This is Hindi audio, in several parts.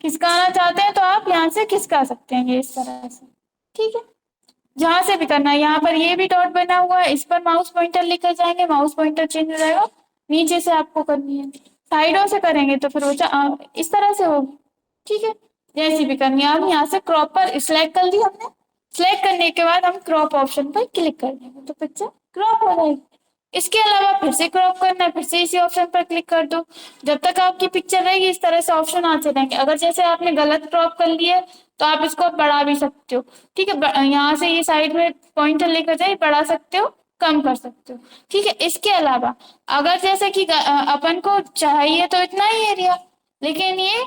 खिसकाना चाहते हैं तो आप यहाँ से खिसका सकते हैं, ये इस तरह से। ठीक है, जहां से भी करना है। यहाँ पर ये भी डॉट बना हुआ है, इस पर माउस पॉइंटर लेकर जाएंगे, माउस पॉइंटर चेंज हो जाएगा। नीचे से आपको करनी है, साइडों से करेंगे तो फिर वो इस तरह से होगी। ठीक है, जैसी भी करनी है। अब यहाँ से क्रॉप पर सिलेक्ट कर दी हमने। सिलेक्ट करने के बाद हम क्रॉप ऑप्शन पर क्लिक कर देंगे तो पिक्चर क्रॉप हो जाएगी। इसके अलावा फिर से क्रॉप करना है, फिर से इसी ऑप्शन पर क्लिक कर दो। जब तक आपकी पिक्चर रहेगी इस तरह से ऑप्शन आते रहेंगे। अगर जैसे आपने गलत क्रॉप कर लिया है तो आप इसको बढ़ा भी सकते हो। ठीक है, यहाँ से ये साइड में पॉइंटर लेकर जाए, बढ़ा सकते हो, कम कर सकते हो। ठीक है, इसके अलावा अगर जैसे कि अपन को चाहिए तो इतना ही एरिया, लेकिन ये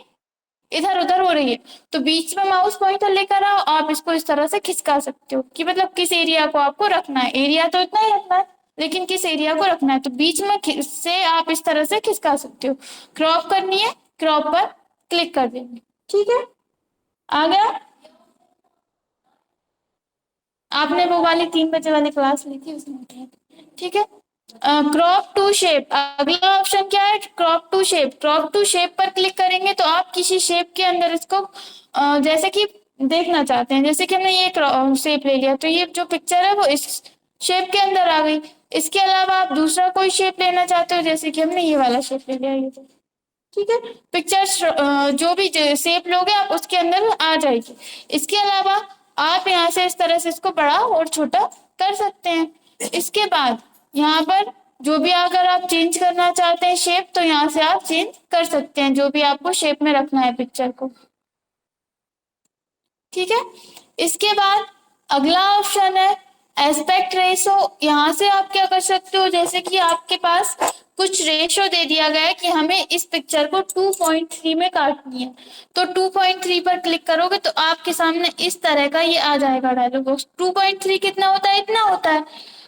इधर उधर हो रही है, तो बीच में माउस पॉइंटर लेकर आओ, आप इसको इस तरह से खिसका सकते हो कि मतलब किस एरिया को आपको रखना है। एरिया तो इतना ही रखना है, लेकिन किस एरिया को रखना है तो बीच में से आप इस तरह से खिसका सकते हो। क्रॉप करनी है, क्रॉप पर क्लिक कर देंगे। ठीक है, आ गया। आपने वो वाली 3 बजे वाली क्लास ली थी उसमें। ठीक है, क्रॉप टू शेप, अगला ऑप्शन क्या है, crop to shape. Crop to shape पर क्लिक करेंगे तो आप किसी शेप के अंदर इसको जैसे कि देखना चाहते हैं, जैसे कि हमने ये शेप ले लिया तो ये जो पिक्चर है वो इस शेप के अंदर आ गई। इसके अलावा आप दूसरा कोई शेप लेना चाहते हो, जैसे कि हमने ये वाला शेप ले लिया, ये तो ठीक है। पिक्चर जो भी शेप लोगे आप उसके अंदर आ जाएगी। इसके अलावा आप यहाँ से इस तरह से इसको बड़ा और छोटा कर सकते हैं। इसके बाद यहाँ पर जो भी अगर आप चेंज करना चाहते हैं शेप, तो यहाँ से आप चेंज कर सकते हैं जो भी आपको शेप में रखना है पिक्चर को। ठीक है, इसके बाद अगला ऑप्शन है एस्पेक्ट रेशो। यहाँ से आप क्या कर सकते हो, जैसे कि आपके पास कुछ रेशो दे दिया गया है कि हमें इस पिक्चर को 2.3 में काटनी है, तो 2.3 पर क्लिक करोगे तो आपके सामने इस तरह का ये आ जाएगा डायलॉग बॉक्स। 2.3 कितना होता है, इतना होता है।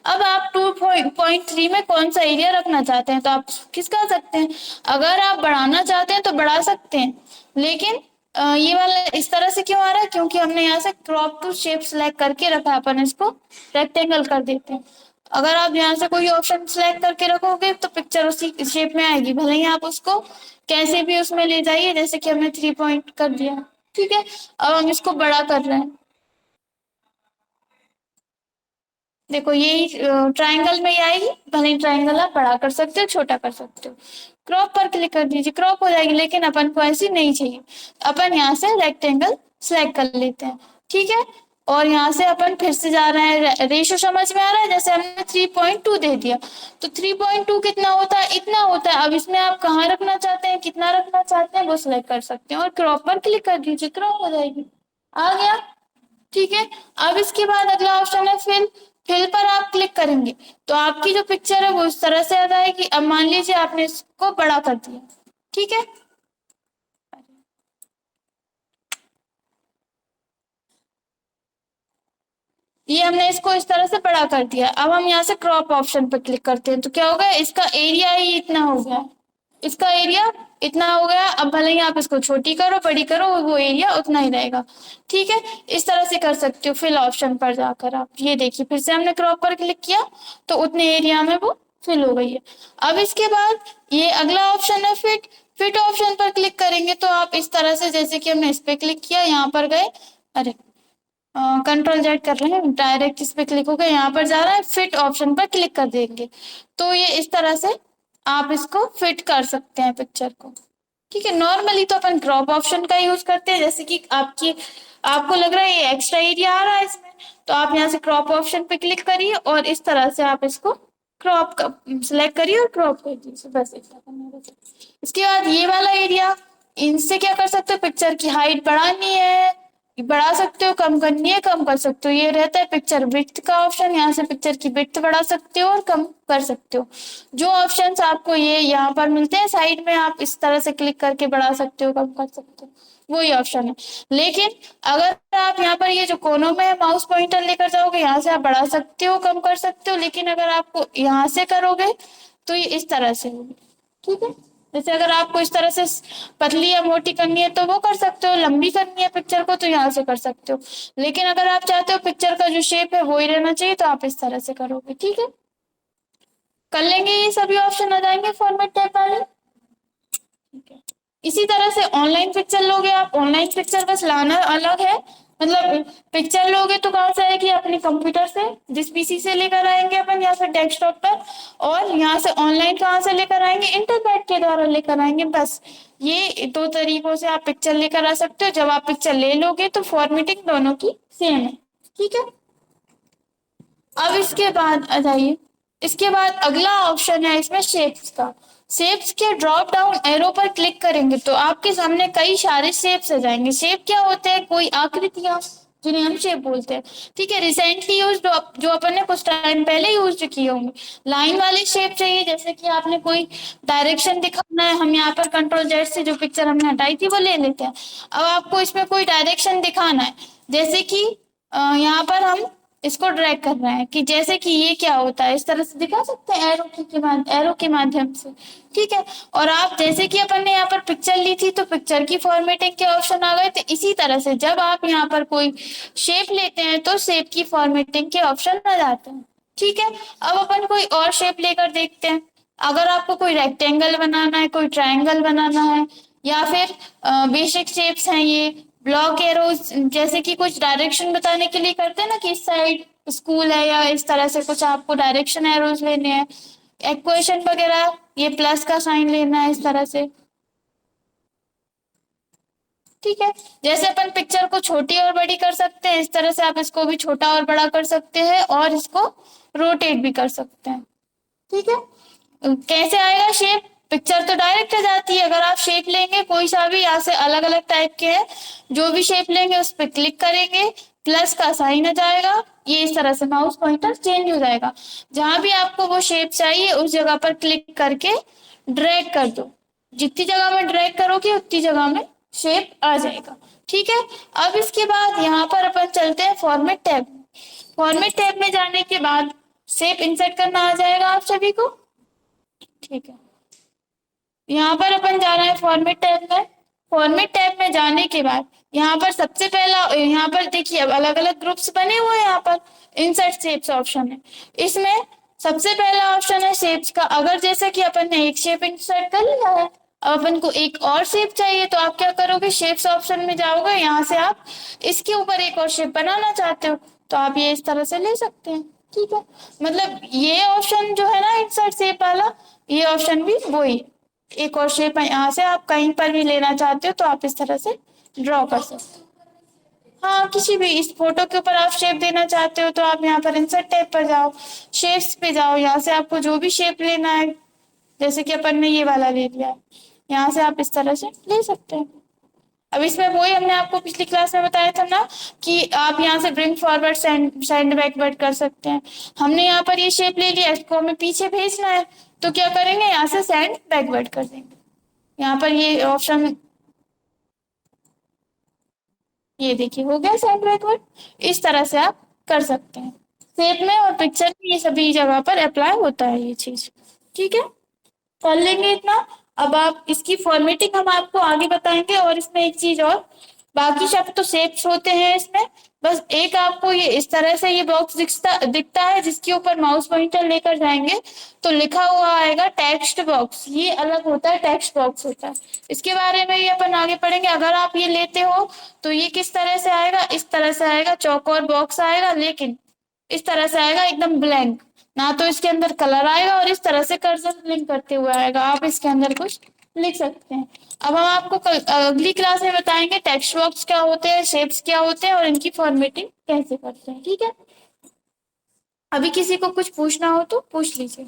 अब आप 2.3 में कौन सा एरिया रखना चाहते हैं तो आप किसका सकते हैं। अगर आप बढ़ाना चाहते हैं तो बढ़ा सकते हैं, लेकिन ये वाला इस तरह से क्यों आ रहा है, क्योंकि हमने यहाँ से क्रॉप टू शेप सिलेक्ट करके रखा है, अपन इसको रेक्टेंगल कर देते हैं। अगर आप यहाँ से कोई ऑप्शन सिलेक्ट करके रखोगे तो पिक्चर उसी शेप में आएगी, भले ही आप उसको कैसे भी उसमें ले जाइए, जैसे कि हमने 3 पॉइंट कर दिया। ठीक है, अब हम इसको बड़ा कर रहे हैं। देखो यही ट्रायंगल में ही आएगी, भले ही ट्रायंगल आप बड़ा कर सकते हो, छोटा कर सकते हो। क्रॉप पर क्लिक कर दीजिए, क्रॉप हो जाएगी, लेकिन अपन को ऐसी नहीं चाहिए। अपन यहाँ से रेक्टेंगल सेलेक्ट कर लेते हैं। ठीक है, और यहाँ से अपन फिर से जा रहे हैं, रेशो समझ में आ रहा है, जैसे हमने 3.2 दे दिया तो 3.2 कितना होता है, इतना होता है। अब इसमें आप कहाँ रखना चाहते हैं, कितना रखना चाहते हैं वो सिलेक्ट कर सकते हैं और क्रॉप पर क्लिक कर दीजिए, क्रॉप हो जाएगी। आ गया। ठीक है, अब इसके बाद अगला ऑप्शन है फिल। फिल पर आप क्लिक करेंगे तो आपकी जो पिक्चर है वो इस तरह से आ जाएगी। अब मान लीजिए आपने इसको बड़ा कर दिया। ठीक है, ये हमने इसको इस तरह से बड़ा कर दिया। अब हम यहाँ से क्रॉप ऑप्शन पर क्लिक करते हैं तो क्या होगा, इसका एरिया ही इतना हो गया, इसका एरिया इतना हो गया। अब भले ही आप इसको छोटी करो बड़ी करो वो एरिया उतना ही रहेगा। ठीक है, इस तरह से कर सकते हो। फिल ऑप्शन पर जाकर आप ये देखिए, फिर से हमने क्रॉप पर क्लिक किया तो उतने एरिया में वो फिल हो गई है। अब इसके बाद ये अगला ऑप्शन है फिट। फिट ऑप्शन पर क्लिक करेंगे तो आप इस तरह से, जैसे कि हमने इस पे क्लिक किया, यहाँ पर गए, अरे कंट्रोल जेड कर रहे हैं, डायरेक्ट इस पे क्लिक हो गया, यहाँ पर जा रहा है, फिट ऑप्शन पर क्लिक कर देंगे तो ये इस तरह से आप इसको फिट कर सकते हैं पिक्चर को। ठीक है, नॉर्मली तो अपन क्रॉप ऑप्शन का यूज करते हैं, जैसे कि आपको लग रहा है ये एक्स्ट्रा एरिया आ रहा है इसमें, तो आप यहाँ से क्रॉप ऑप्शन पे क्लिक करिए और इस तरह से आप इसको क्रॉप का सिलेक्ट करिए और क्रॉप कर दीजिए, बस इतना करना है बस। इसके बाद ये वाला एरिया, इनसे क्या कर सकते हो, पिक्चर की हाइट बढ़ानी है बढ़ा सकते हो, कम करनी है कम कर सकते हो। ये रहता है पिक्चर विड्थ का ऑप्शन, यहाँ से पिक्चर की विड्थ बढ़ा सकते हो और कम कर सकते हो। जो ऑप्शंस आपको ये यहाँ पर मिलते हैं साइड में, आप इस तरह से क्लिक करके बढ़ा सकते हो कम कर सकते हो, वही ऑप्शन है। लेकिन अगर आप यहाँ पर ये जो कोनों में माउस पॉइंटर लेकर जाओगे, यहाँ से आप बढ़ा सकते हो कम कर सकते हो, लेकिन अगर आपको यहाँ से करोगे तो ये इस तरह से होगी। ठीक है, जैसे अगर आपको इस तरह से पतली या मोटी करनी है तो वो कर सकते हो, लंबी करनी है पिक्चर को तो यहाँ से कर सकते हो, लेकिन अगर आप चाहते हो पिक्चर का जो शेप है वो ही रहना चाहिए तो आप इस तरह से करोगे। ठीक है, कर लेंगे, ये सभी ऑप्शन आ जाएंगे फॉर्मेट टैब वाले। ठीक है, इसी तरह से ऑनलाइन पिक्चर लोगे आप, ऑनलाइन पिक्चर बस लाना अलग है। मतलब पिक्चर लोगे तो कहाँ से आएगी, अपने कंप्यूटर से, जिस पीसी से लेकर आएंगे अपन या फिर डेस्कटॉप पर, और यहाँ से ऑनलाइन कहाँ से लेकर आएंगे, इंटरनेट के द्वारा लेकर आएंगे। बस ये दो तरीकों से आप पिक्चर लेकर आ सकते हो। जब आप पिक्चर ले लोगे तो फॉर्मेटिंग दोनों की सेम है, ठीक है। अब इसके बाद आ जाइए, इसके बाद अगला ऑप्शन है इसमें शेप्स का। शेप्स के ड्रॉप डाउन एरो पर क्लिक करेंगे तो आपके सामने कई सारे शेप्स आ जाएंगे। शेप क्या होते हैं, कोई आकृतियां, जिन्हें हम शेप बोलते हैं, ठीक है। रिसेंटली यूज, जो अपन ने कुछ टाइम पहले यूज किए होंगे। लाइन वाले शेप चाहिए, जैसे कि आपने कोई डायरेक्शन दिखाना है, हम यहाँ पर कंट्रोल जेड से जो पिक्चर हमने हटाई थी वो ले लेते हैं। अब आपको इसमें कोई डायरेक्शन दिखाना है, जैसे कि यहाँ पर हम इसको ड्रैग कर रहे हैं कि जैसे कि ये क्या होता है, इस तरह से दिखा सकते हैं एरो के माध्यम से, ठीक है। और आप जैसे कि अपन ने यहाँ पर पिक्चर ली थी तो पिक्चर की फॉर्मेटिंग के ऑप्शन आ गए, तो इसी तरह से जब आप यहाँ पर कोई शेप लेते हैं तो शेप की फॉर्मेटिंग के ऑप्शन आ जाते हैं, ठीक है। अब अपन कोई और शेप लेकर देखते हैं। अगर आपको कोई रेक्टेंगल बनाना है, कोई ट्रायंगल बनाना है, या फिर बेसिक शेप्स हैं ये ब्लॉक एरोज, जैसे कि कुछ डायरेक्शन बताने के लिए करते हैं ना कि इस साइड स्कूल है, या इस तरह से कुछ आपको डायरेक्शन एरोज लेने हैं, इक्वेशन वगैरह, ये प्लस का साइन लेना है इस तरह से, ठीक है। जैसे अपन पिक्चर को छोटी और बड़ी कर सकते हैं, इस तरह से आप इसको भी छोटा और बड़ा कर सकते हैं, और इसको रोटेट भी कर सकते हैं, ठीक है। कैसे आएगा शेप, पिक्चर तो डायरेक्ट आ जाती है। अगर आप शेप लेंगे कोई सा भी, यहाँ से अलग अलग टाइप के हैं, जो भी शेप लेंगे उस पर क्लिक करेंगे, प्लस का साइन आ जाएगा, ये इस तरह से माउस पॉइंटर चेंज हो जाएगा। जहां भी आपको वो शेप चाहिए उस जगह पर क्लिक करके ड्रैग कर दो, जितनी जगह में ड्रैग करोगे उतनी जगह में शेप आ जाएगा, ठीक है। अब इसके बाद यहाँ पर अपन चलते हैं फॉर्मेट टैब। फॉर्मेट टैब में जाने के बाद शेप इंसर्ट करना आ जाएगा आप सभी को, ठीक है। यहाँ पर अपन जाना है फॉर्मेट टैब में। फॉर्मेट टैब में जाने के बाद यहाँ पर सबसे पहला, यहाँ पर देखिए अब अलग अलग ग्रुप्स बने हुए हैं, यहाँ पर इंसर्ट शेप्स ऑप्शन है। इसमें सबसे पहला ऑप्शन है शेप्स का। अगर जैसे कि अपन ने एक शेप इंसर्ट कर लिया है, अब अपन को एक और शेप चाहिए, तो आप क्या करोगे, शेप्स ऑप्शन में जाओगे, यहाँ से आप इसके ऊपर एक और शेप बनाना चाहते हो तो आप ये इस तरह से ले सकते हैं, ठीक है। मतलब ये ऑप्शन जो है ना इंसर्ट शेप वाला, ये ऑप्शन भी वही, एक और शेप है, यहाँ से आप कहीं पर भी लेना चाहते हो तो आप इस तरह से ड्रॉ कर सकते हो। हाँ, किसी भी इस फोटो के ऊपर आप शेप देना चाहते हो तो आप यहाँ पर इंसर्ट टैब पर जाओ, शेप्स पे जाओ, यहाँ से आपको जो भी शेप लेना है, जैसे कि अपन ने ये वाला ले लिया है, यहाँ से आप इस तरह से ले सकते हैं। अब इसमें वही हमने आपको पिछली क्लास में बताया था ना कि आप यहाँ से ब्रिंग फॉरवर्ड सेंड बैकवर्ड कर सकते हैं। हमने यहाँ पर ये शेप ले लिया, इसको हमें पीछे भेजना है तो क्या करेंगे, यहाँ से सेंड बैकवर्ड कर देंगे। यहाँ पर ये ऑप्शन, ये देखिए हो गया सेंड बैकवर्ड। इस तरह से आप कर सकते हैं, शेप में और पिक्चर में ये सभी जगह पर अप्लाई होता है ये चीज, ठीक है। कर लेंगे इतना। अब आप इसकी फॉर्मेटिंग हम आपको आगे बताएंगे। और इसमें एक चीज और, बाकी शब्द तो शेप्स होते हैं इसमें, बस एक आपको ये इस तरह से ये बॉक्स दिखता है, जिसके ऊपर माउस पॉइंटर लेकर जाएंगे तो लिखा हुआ आएगा टेक्स्ट बॉक्स। ये अलग होता है, टेक्स्ट बॉक्स होता है, इसके बारे में ये अपन आगे पढ़ेंगे। अगर आप ये लेते हो तो ये किस तरह से आएगा, इस तरह से आएगा, चौकोर बॉक्स आएगा, लेकिन इस तरह से आएगा एकदम ब्लैंक, ना तो इसके अंदर कलर आएगा और इस तरह से कर्सर लिंक करते हुए आएगा, आप इसके अंदर कुछ लिख सकते हैं। अब हम आपको अगली क्लास में बताएंगे टेक्स्ट बॉक्स क्या होते हैं, शेप्स क्या होते हैं और इनकी फॉर्मेटिंग कैसे करते हैं, ठीक है। अभी किसी को कुछ पूछना हो तो पूछ लीजिए।